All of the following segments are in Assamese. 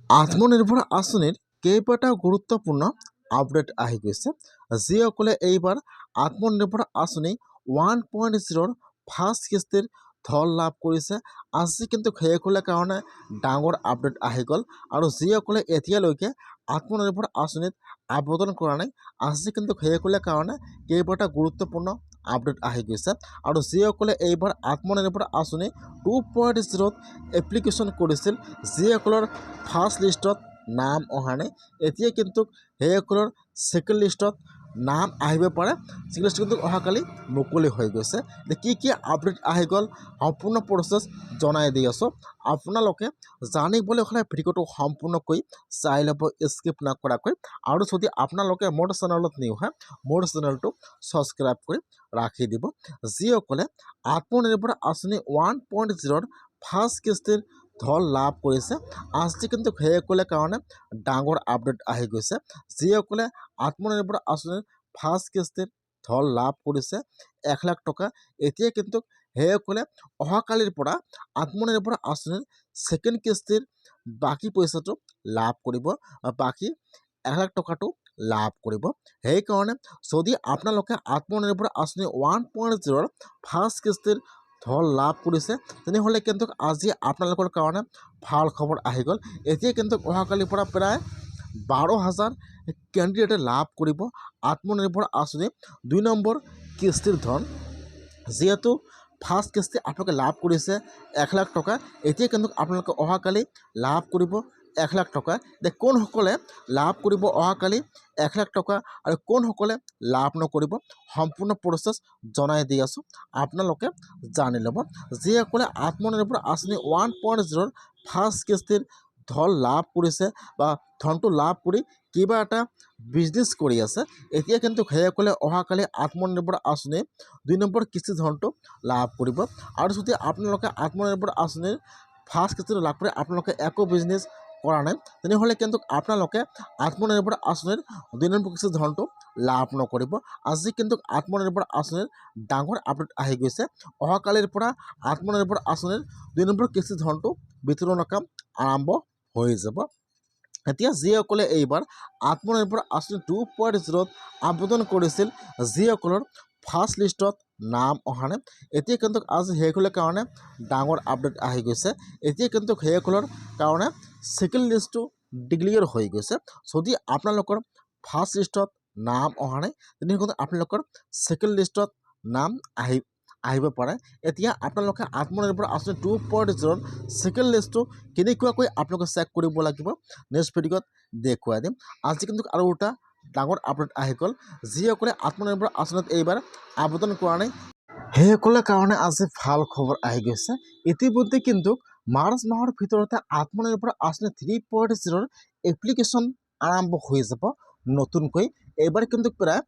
আত্মনিৰ্ভৰ আঁচনিৰ কেইবাটাও গুৰুত্বপূৰ্ণ আপডেট আহি গৈছে। যিসকলে এইবাৰ আত্মনিৰ্ভৰ আঁচনি 1.0 ফাৰ্ষ্ট কিস্তিৰ ধন লাভ কৰিছে, আজি কিন্তু সেইসকলৰ কাৰণে ডাঙৰ আপডেট আহি গ'ল। আৰু যিসকলে এতিয়ালৈকে আত্মনিৰ্ভৰ আঁচনিত আবেদন কৰা নাই, আজি কিন্তু সেইসকলৰ কাৰণে কেইবাটা গুৰুত্বপূৰ্ণ আপডেট আহি গৈছে। আৰু যিসকলে এইবাৰ আত্মনিৰ্ভৰ আঁচনি 2.0 এপ্লিকেশ্যন কৰিছিল, যিসকলৰ ফাৰ্ষ্ট লিষ্টত নাম অহা নাই, এতিয়া কিন্তু সেইসকলৰ ছেকেণ্ড লিষ্টত নাম আহিব পাৰে। ছেকেণ্ড লিষ্ট কিন্তু অহাকালি মুকলি হৈ গৈছে। কি আপডেট আহি গ'ল সম্পূৰ্ণ প্ৰচেছ জনাই দি আছোঁ। আপোনালোকে জানিবলৈ হ'লে ভিডিঅ'টো সম্পূৰ্ণকৈ চাই ল'ব, স্কিপ নকৰাকৈ। আৰু যদি আপোনালোকে মোৰ চেনেলত নিউ হয়, মোৰ চেনেলটো ছাবস্ক্ৰাইব কৰি ৰাখি দিব। যিসকলে আত্মনিৰ্ভৰ আঁচনি 1.0 ফাৰ্ষ্ট কিস্তিৰ ধন লাভ কৰিছে, আজি কিন্তু সেইসকলৰ কাৰণে ডাঙৰ আপডেট আহি গৈছে। যিসকলে আত্মনিৰ্ভৰ আঁচনিৰ ফাৰ্ষ্ট কিস্তিৰ ধন লাভ কৰিছে 1 লাখ টকা, এতিয়া কিন্তু সেইসকলে অহাকালিৰ পৰা আত্মনিৰ্ভৰ আঁচনিৰ ছেকেণ্ড কিস্তিৰ বাকী পইচাটো লাভ কৰিব, বাকী 1 লাখ টকাটো লাভ কৰিব। সেইকাৰণে যদি আপোনালোকে আত্মনিৰ্ভৰ আঁচনি 1.0 ফাৰ্ষ্ট কিস্তিৰ ধন লাভ কৰিছে, তেনেহ'লে কিন্তু আজি আপোনালোকৰ কাৰণে ভাল খবৰ আহি গ'ল। এতিয়া কিন্তু অহাকালিৰ পৰা প্ৰায় 12,000 কেণ্ডিডেটে লাভ কৰিব আত্মনিৰ্ভৰ আঁচনি 2 নম্বৰ কিস্তিৰ ধন। যিহেতু ফাৰ্ষ্ট কিস্তি আপোনালোকে লাভ কৰিছে 1 লাখ টকা, এতিয়া কিন্তু আপোনালোকে অহাকালি লাভ কৰিব 1 লাখ টকা। কোনসকলে লাভ কৰিব অহাকালি 1 লাখ টকা আৰু কোনসকলে লাভ নকৰিব, সম্পূৰ্ণ প্ৰচেছ জনাই দি আছোঁ, আপোনালোকে জানি ল'ব। যিসকলে আত্মনিৰ্ভৰ আঁচনি 1.0 ফাৰ্ষ্ট কিস্তিৰ ধন লাভ কৰিছে বা ধনটো লাভ কৰি কিবা এটা বিজনেছ কৰি আছে, এতিয়া কিন্তু সেইসকলে অহাকালি আত্মনিৰ্ভৰ আঁচনি 2 নম্বৰ কিস্তি ধনটো লাভ কৰিব। আৰু যদি আপোনালোকে আত্মনিৰ্ভৰ আঁচনিৰ ফাৰ্ষ্ট কিস্তিটো লাভ কৰি আপোনালোকে একো বিজনেছ কৰা নাই, তেনেহ'লে কিন্তু আপোনালোকে আত্মনিৰ্ভৰ আঁচনিৰ 2 নম্বৰ কিস্তিৰ ধনটো লাভ নকৰিব। আজি কিন্তু আত্মনিৰ্ভৰ আঁচনিৰ ডাঙৰ আপডেট আহি গৈছে। অহাকালিৰ পৰা আত্মনিৰ্ভৰ আঁচনিৰ 2 নম্বৰ কিস্তিৰ ধনটো বিতৰণৰ কাম আৰম্ভ হৈ যাব। এতিয়া যিসকলে এইবাৰ আত্মনিৰ্ভৰ আঁচনি 2.0 আবেদন কৰিছিল, যিসকলৰ ফাৰ্ষ্ট লিষ্টত নাম অহা নাই, এতিয়া কিন্তু আজি সেইসকলৰ কাৰণে ডাঙৰ আপডেট আহি গৈছে। এতিয়া কিন্তু সেইসকলৰ কাৰণে ছেকেণ্ড লিষ্টটো ডিক্লিয়াৰ হৈ গৈছে। যদি আপোনালোকৰ ফাৰ্ষ্ট লিষ্টত নাম অহা নাই, তেনেহ'লে আপোনালোকৰ ছেকেণ্ড লিষ্টত নাম আহিব পাৰে। এতিয়া আপোনালোকে আত্মনিৰ্ভৰ আঁচনি 2.0 ছেকেণ্ড লিষ্টটো কেনেকুৱাকৈ আপোনালোকে চেক কৰিব লাগিব, নেক্সট ভিডিঅ'ত দেখুৱাই দিম। আজি কিন্তু আৰু এটা ডাঙৰ আপডেট আহি গ'ল। যিসকলে আত্মনিৰ্ভৰ আঁচনিত এইবাৰ আবেদন কৰা নাই, সেইসকলৰ কাৰণে আজি ভাল খবৰ আহি গৈছে। ইতিমধ্যে কিন্তু মাৰ্চ মাহৰ ভিতৰতে আত্মনিৰ্ভৰ আঁচনি 3.0 এপ্লিকেশ্যন আৰম্ভ হৈ যাব নতুনকৈ। এইবাৰ কিন্তু প্ৰায়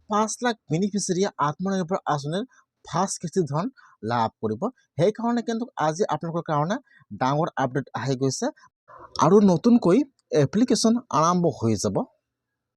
5 লাখ বেনিফিচিয়াৰীয়ে আত্মনিৰ্ভৰ আঁচনিৰ ফাৰ্ষ্ট কিস্তিৰ ধন লাভ কৰিব। সেইকাৰণে কিন্তু আজি আপোনালোকৰ কাৰণে ডাঙৰ আপডেট আহি গৈছে আৰু নতুনকৈ এপ্লিকেশ্যন আৰম্ভ হৈ যাব।